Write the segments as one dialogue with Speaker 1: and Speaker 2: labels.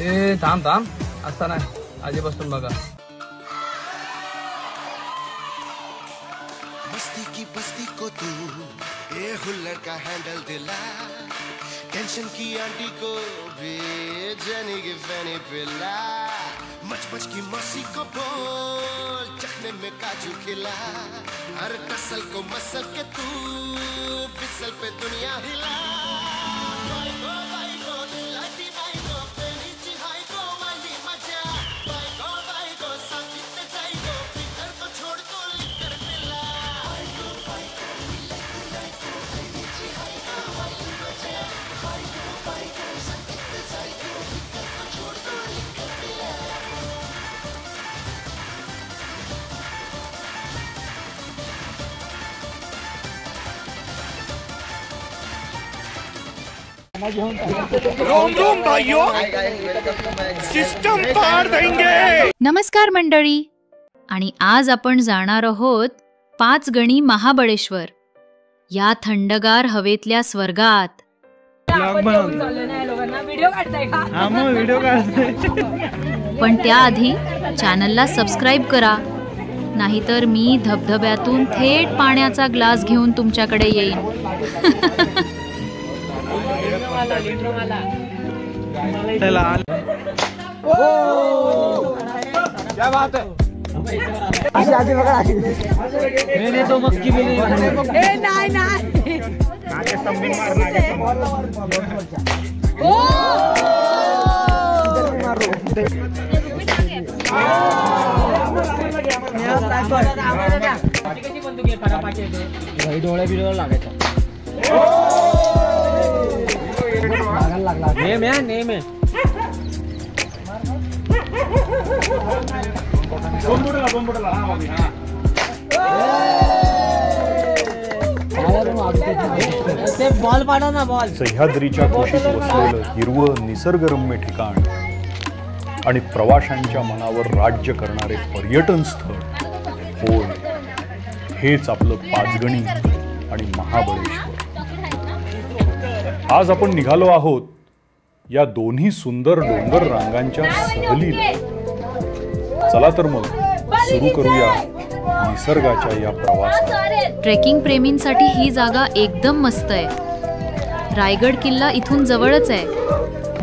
Speaker 1: ए थांब थांब असता नाही आजीपासून बघा.
Speaker 2: बस्ती की बस्ती को तू ये हुल्लड़ का हैंडल दिला, टेंशन की आंटी को भी जनी की फैनी पिला, मच की मौसी को बोल चखने में काजू खिला, हर टसल को मसल के तू फिसल पे दुनिया हिला.
Speaker 3: रोम रोम भाइयों, सिस्टम पार देंगे.
Speaker 4: नमस्कार मंडळी, आणि आज आपण जाणार आहोत 5 गणी महाबळेश्वर या थंडगार हवेतल्या स्वर्गात. पण त्याआधी चॅनलला सबस्क्राईब करा, नाहीतर मी धबधब्यातून थेट पाण्याचा ग्लास घेऊन तुमच्याकडे येईन.
Speaker 1: क्या बात है. मैंने तो मक्की भी नहीं. डोळे बिडोळे लागायचं. नेम है नेम है. बॉल पाडा ना बॉल.
Speaker 5: सह्याद्रीच्या कुशीत वसलेलं हिरवं निसर्गरम्य ठिकाण आणि प्रवाशांच्या मनावर राज्य करणारे पर्यटन स्थळ, होय हेच आपलं पाचगणी आणि महाबळेश्वर. आज आपण निघालो आहोत या दोन्ही सुंदर डोंगर रांगांच्या सहलीला. चला तर मग सुरू करूया निसर्गाच्या या प्रवासात.
Speaker 4: ट्रेकिंग प्रेमींसाठी ही जागा एकदम मस्त आहे. रायगड किल्ला इथून जवळच आहे,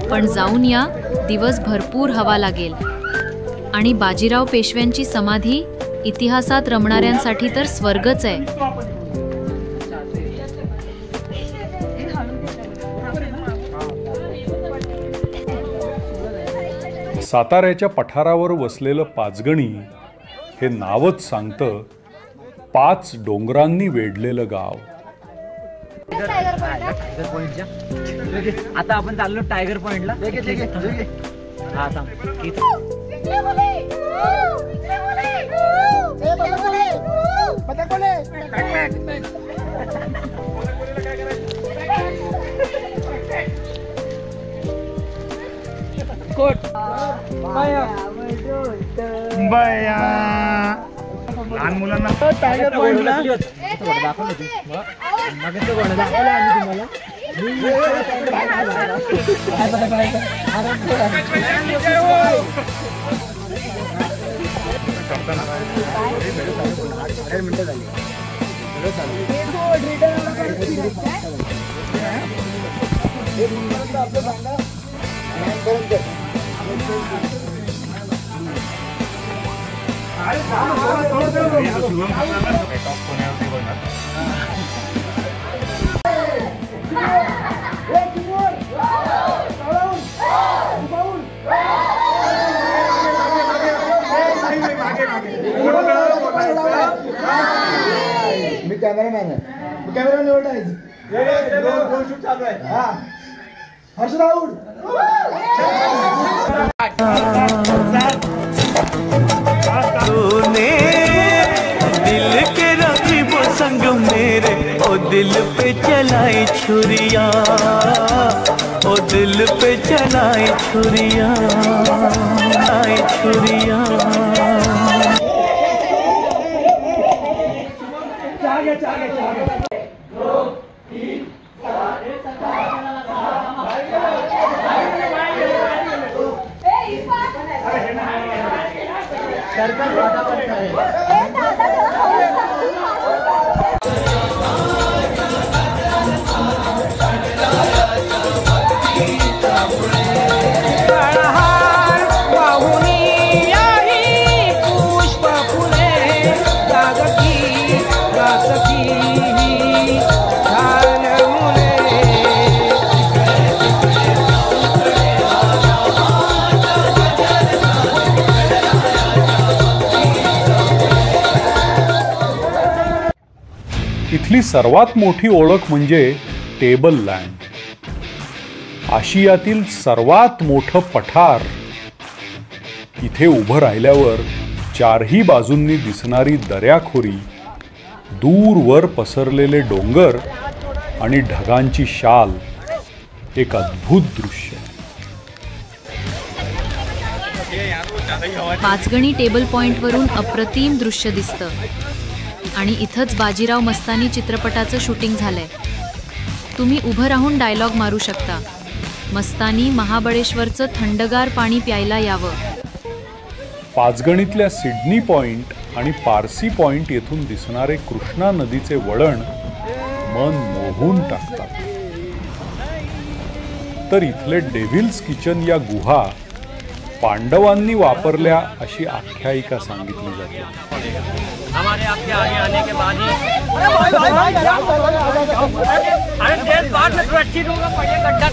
Speaker 4: पण जाऊन या, दिवस भरपूर हवा लागेल. आणि बाजीराव पेशव्यांची समाधी इतिहासात रमणाऱ्यांसाठी तर स्वर्गच आहे.
Speaker 5: साताऱ्याच्या पठारावर वसलेलं पाचगणी हे नावच सांगतं 5 डोंगरांनी वेढलेलं गाव.
Speaker 1: आता आपण चाललो टायगर पॉइंटला.
Speaker 3: लहान मुलांना टायगर पॉइंटला
Speaker 6: मी कॅमेरामॅन आहे. कॅमेरा निवडायचं. शूट चालू आहे. हा हर्ष राहुल.
Speaker 7: तूने दिल के रखी वो संग मेरे, ओ दिल पे चलाई छुरिया, ओ दिल पे चलाई छुरिया, चलाई छुरिया.
Speaker 5: इथली सर्वात मोठी ओळख म्हणजे टेबल लँड. आशियातील सर्वात मोठं पठार. इथे उभं राहिल्यावर चारही बाजूंनी दिसणारी दऱ्याखोरी, दूरवर पसरलेले डोंगर आणि ढगांची शाल, एक अद्भुत दृश्य.
Speaker 4: पाचगणी टेबल पॉइंटवरून अप्रतिम दृश्य दिसतं. आणि इथंच बाजीराव मस्तानी चित्रपटाचं शूटिंग झालंय. तुम्ही उभं राहून डायलॉग मारू शकता, मस्तानी महाबळेश्वरचं थंडगार पाणी प्यायला यावं.
Speaker 5: पाचगणीतल्या सिडनी पॉइंट आणि पारसी पॉइंट येथून दिसणारे कृष्णा नदीचे वळण मन मोहून टाकतात. तर इथले डेव्हिल्स किचन या गुहा पांडवांनी वापरल्या अशी आख्यायिका सांगितली जाते.
Speaker 1: हमारे आपके आगे आने के बाद ही अरे देर बाद में सुरक्षित होगा. पहले गड्ढा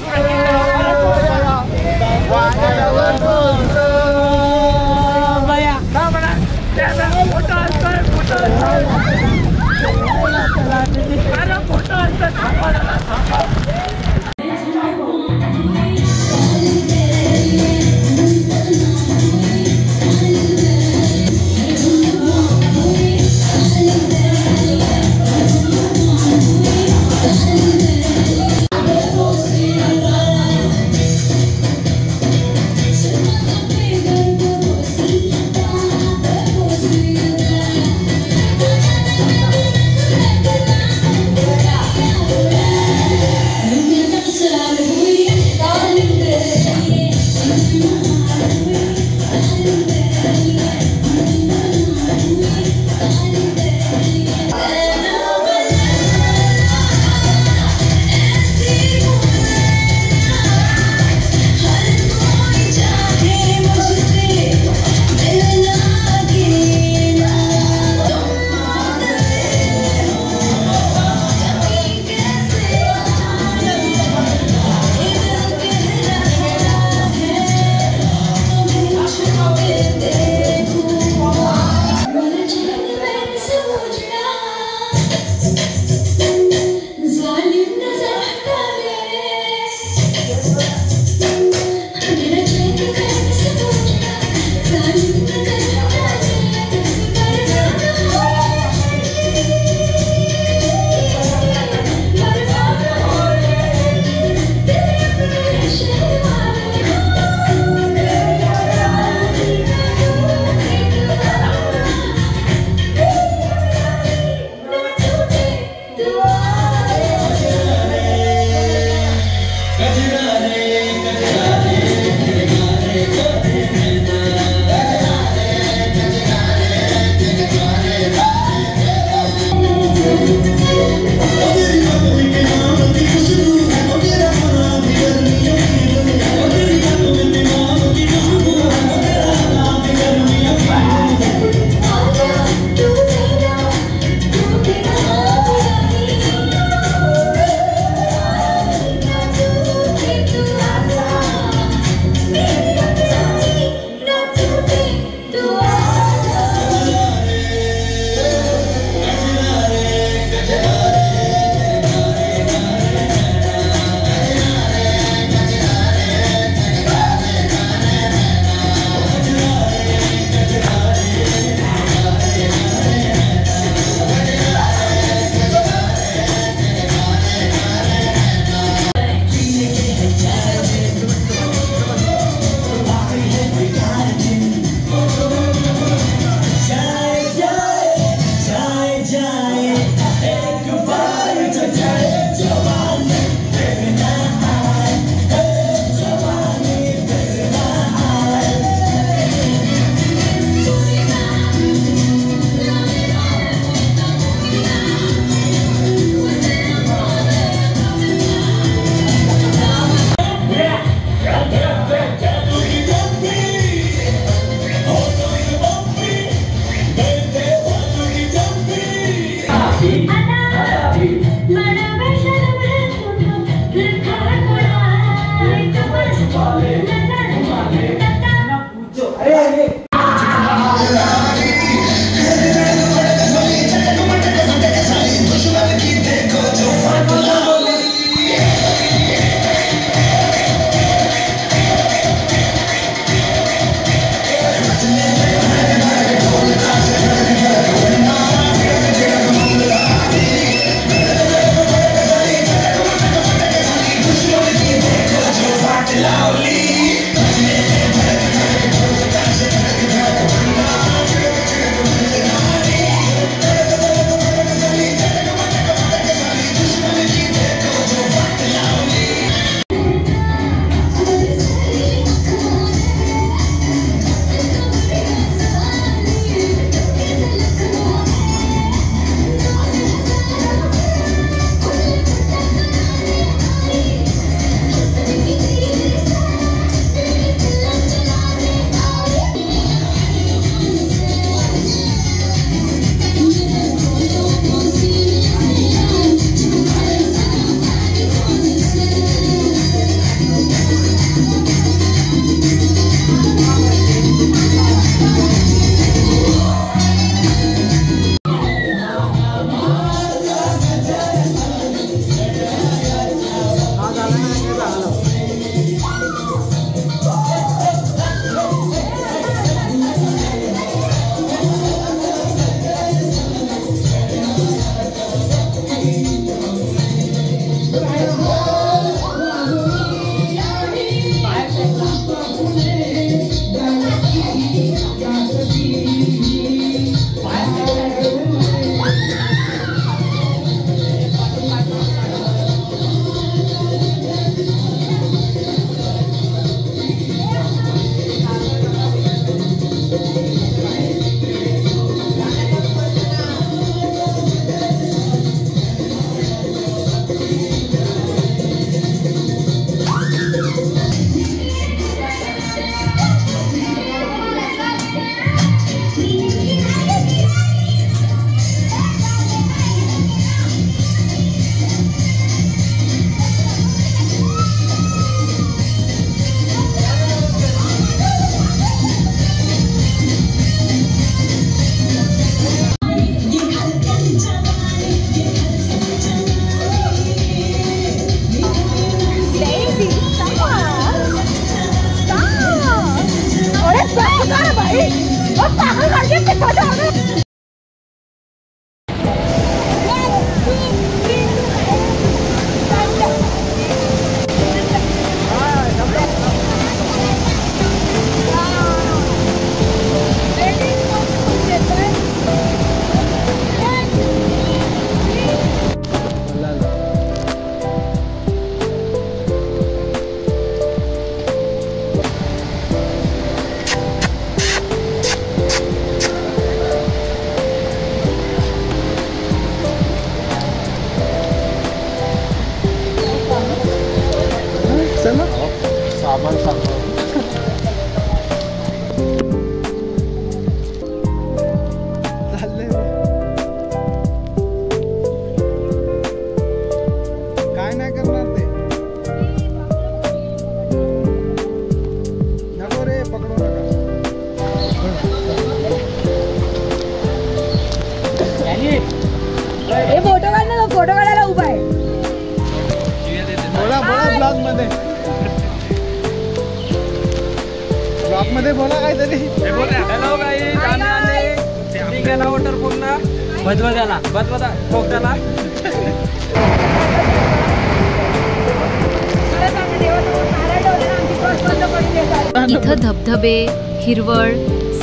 Speaker 4: इथं धबधबे, हिरवळ,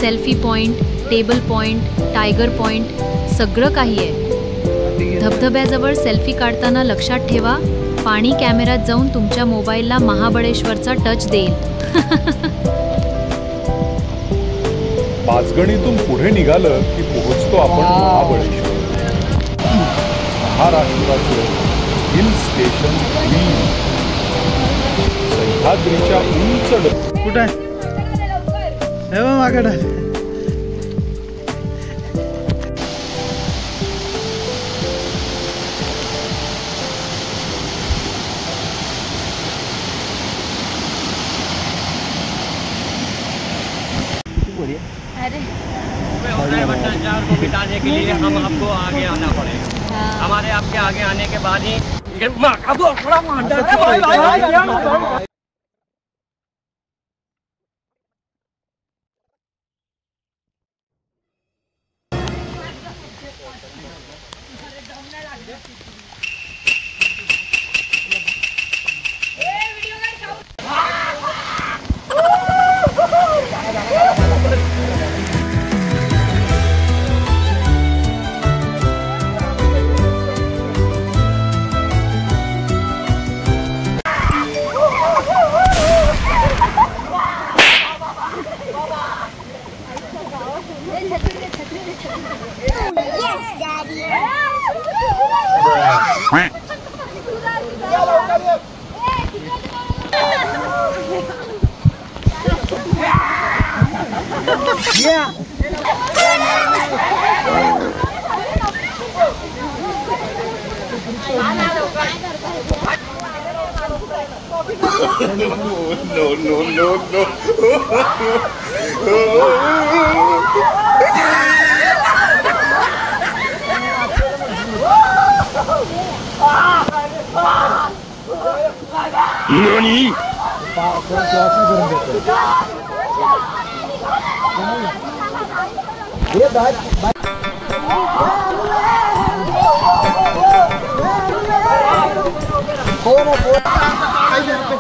Speaker 4: selfie point, table point, tiger point सगळं काही आहे. धबधब्याजवळ सेल्फी काढताना लक्षात ठेवा, पाणी कॅमेऱ्यात जाऊन तुमच्या मोबाईलला महाबळेश्वरचा टच देईल.
Speaker 5: पाचगणीतून पुढे निघालं की पोहोचतो आपण महाबळेश्वर. महाराष्ट्राचं हिल स्टेशन सह्याद्रीच्या उंच
Speaker 6: कुठे हे मागड
Speaker 1: को मिटाने के लिए हम आपको आगे आना पड़ेगा. हमारे आपके आगे आने के बाद ही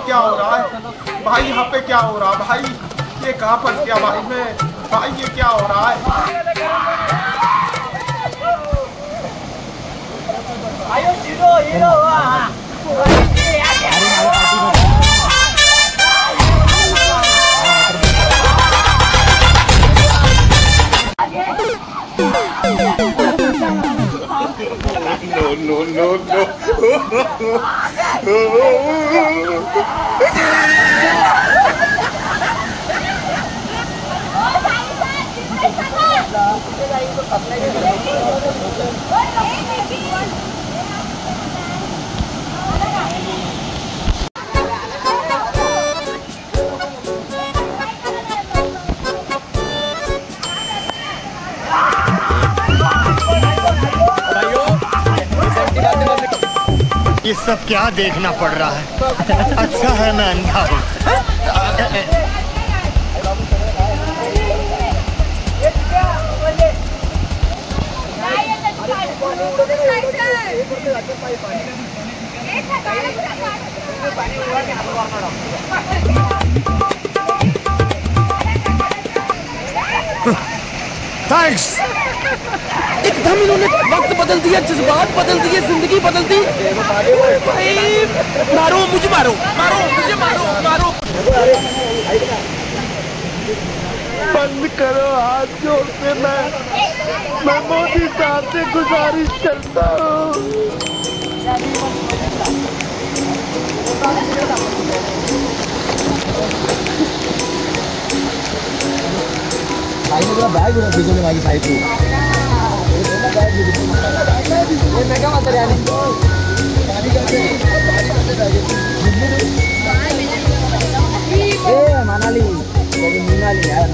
Speaker 3: क्या हो रहा है भाई? यहाँ पे क्या हो रहा है भाई? ये कहाँ फंस गया भाई मैं? भाई ये क्या हो रहा है? No.
Speaker 8: ये सब क्या देखना पड़ रहा है? अच्छा है मैं अंधा हूँ.
Speaker 2: थैंक्स।
Speaker 9: एकदम इन्होंने वक्त बदल दिया, जज्बात बदल दिए, जिंदगी बदल दी। मारो मुझे, मारो मारो मुझे, मारो मारो।
Speaker 10: बंद करो हाथ जोड़ते, मैं मोदी साहब से गुजारिश करता हूँ।
Speaker 9: बैग बिजली मागी साइड मनाली यार।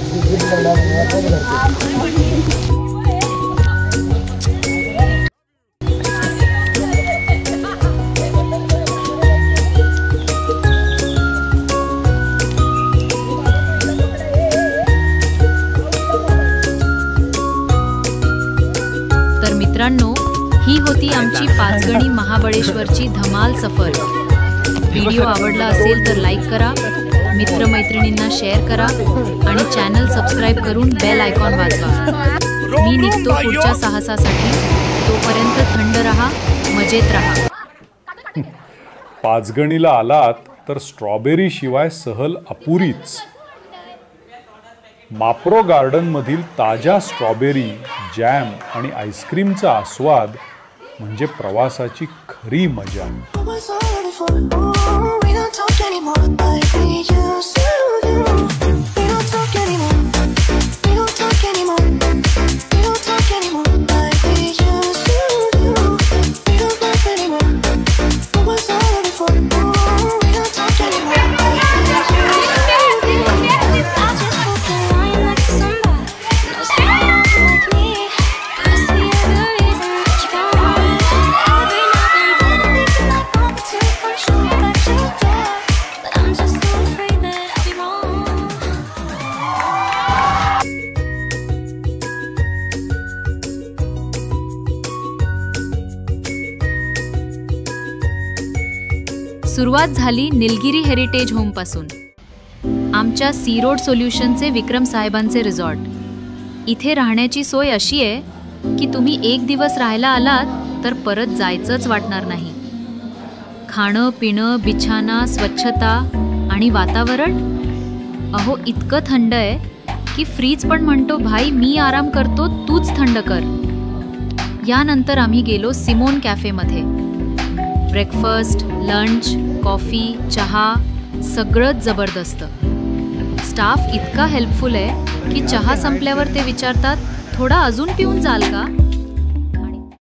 Speaker 4: मित्रांनो, ही होती आमची पाचगणी महाबळेश्वरची धमाल सफर। व्हिडिओ आवडला असेल तर लाईक करा, मित्रमैत्रिणींना शेअर करा आणि चॅनल सबस्क्राईब करून बेल आयकॉन वाजवा। मी निघतो पुढच्या साहसासाठी। तोपर्यंत थंड रहा, मजेत रहा।
Speaker 5: पाचगणीला आलात तर स्ट्रॉबेरी शिवाय सहल अपुरीच। माप्रो गार्डनमधील ताज्या स्ट्रॉबेरी, जॅम आणि आईस्क्रीमचा आस्वाद म्हणजे प्रवासाची खरी मजा।
Speaker 4: सुरुवात झाली निलगिरी हेरिटेज होम पासून। आमच्या सी रोड सोल्युशनचे विक्रम साहेबांचे रिसॉर्ट। इथे राहण्याची सोय अशी आहे की तुम्ही एक दिवस राहायला आलात तर परत जायचंच वाटणार नाही। खाणं पिणं, बिछाना, स्वच्छता आणि वातावरण अहो इतकं थंड आहे की फ्रीज पण म्हणतो भाई मी आराम करतो, तूच थंड कर। यानंतर आम्ही गेलो सिमोन कॅफेमध्ये। ब्रेकफास्ट, लंच, कॉफी, चहा सगळंच जबरदस्त। स्टाफ इतका हेल्पफुल आहे की चहा संपल्यावर ते विचारतात थोडा अजून पिऊन जाल का।